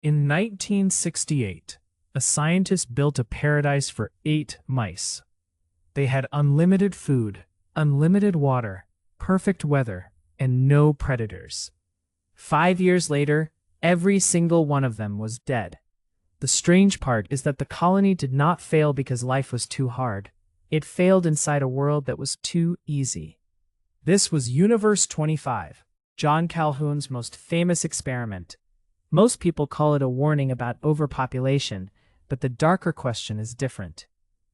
In 1968, a scientist built a paradise for 8 mice. They had unlimited food, unlimited water, perfect weather, and no predators. 5 years later, every single one of them was dead. The strange part is that the colony did not fail because life was too hard. It failed inside a world that was too easy. This was Universe 25, John Calhoun's most famous experiment. Most people call it a warning about overpopulation, but the darker question is different.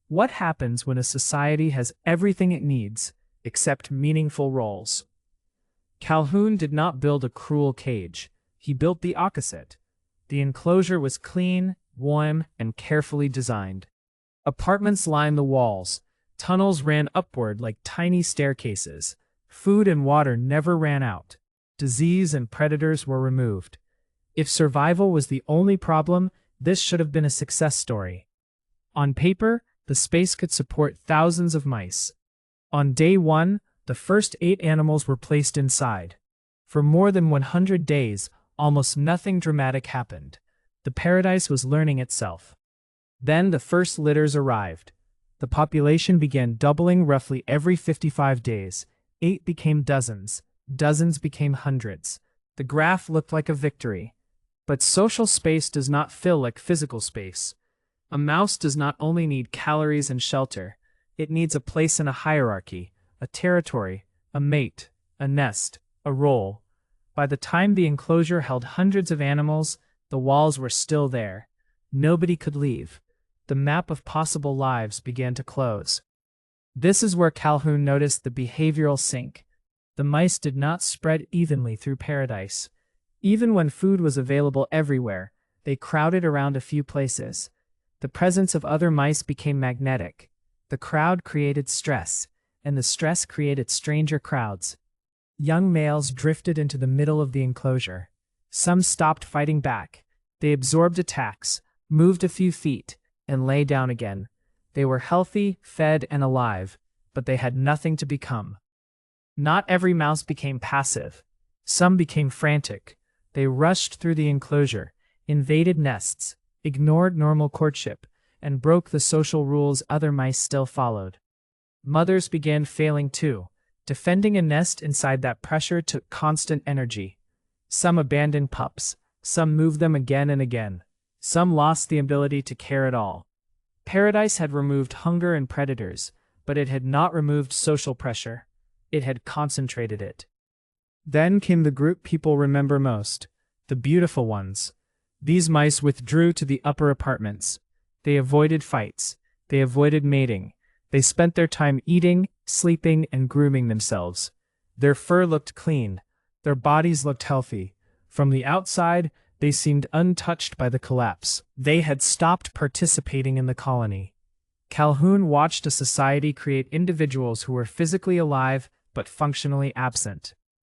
What happens when a society has everything it needs, except meaningful roles? Calhoun did not build a cruel cage. He built the opposite. The enclosure was clean, warm, and carefully designed. Apartments lined the walls. Tunnels ran upward like tiny staircases. Food and water never ran out. Disease and predators were removed. If survival was the only problem, this should have been a success story. On paper, the space could support thousands of mice. On day 1, the first 8 animals were placed inside. For more than 100 days, almost nothing dramatic happened. The paradise was learning itself. Then the first litters arrived. The population began doubling roughly every 55 days. 8 became dozens. Dozens became hundreds. The graph looked like a victory. But social space does not fill like physical space. A mouse does not only need calories and shelter, it needs a place in a hierarchy, a territory, a mate, a nest, a role. By the time the enclosure held hundreds of animals, the walls were still there. Nobody could leave. The map of possible lives began to close. This is where Calhoun noticed the behavioral sink. The mice did not spread evenly through paradise. Even when food was available everywhere, they crowded around a few places. The presence of other mice became magnetic. The crowd created stress, and the stress created stranger crowds. Young males drifted into the middle of the enclosure. Some stopped fighting back. They absorbed attacks, moved a few feet, and lay down again. They were healthy, fed, and alive, but they had nothing to become. Not every mouse became passive. Some became frantic. They rushed through the enclosure, invaded nests, ignored normal courtship, and broke the social rules other mice still followed. Mothers began failing too. Defending a nest inside that pressure took constant energy. Some abandoned pups. Some moved them again and again. Some lost the ability to care at all. Paradise had removed hunger and predators, but it had not removed social pressure. It had concentrated it. Then came the group people remember most, the beautiful ones. These mice withdrew to the upper apartments. They avoided fights. They avoided mating. They spent their time eating, sleeping, and grooming themselves. Their fur looked clean. Their bodies looked healthy. From the outside, they seemed untouched by the collapse. They had stopped participating in the colony. Calhoun watched a society create individuals who were physically alive but functionally absent.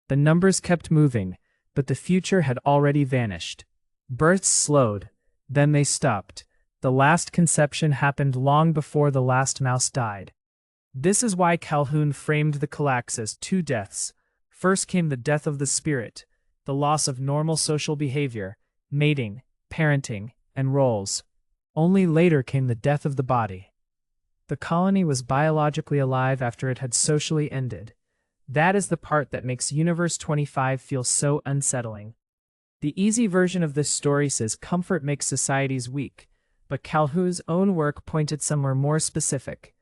The numbers kept moving, but the future had already vanished. Births slowed, then they stopped. The last conception happened long before the last mouse died. This is why Calhoun framed the collapse as 2 deaths. First came the death of the spirit, the loss of normal social behavior, mating, parenting, and roles. Only later came the death of the body. The colony was biologically alive after it had socially ended. That is the part that makes Universe 25 feel so unsettling. The easy version of this story says comfort makes societies weak, but Calhoun's own work pointed somewhere more specific.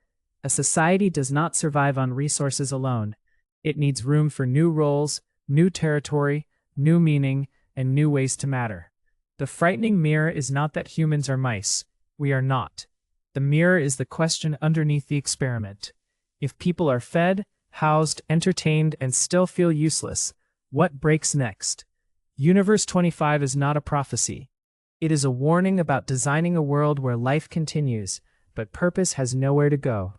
A society does not survive on resources alone. It needs room for new roles, new territory, new meaning, and new ways to matter. The frightening mirror is not that humans are mice. We are not. The mirror is the question underneath the experiment. If people are fed, housed, entertained, and still feel useless, what breaks next? Universe 25 is not a prophecy. It is a warning about designing a world where life continues, but purpose has nowhere to go.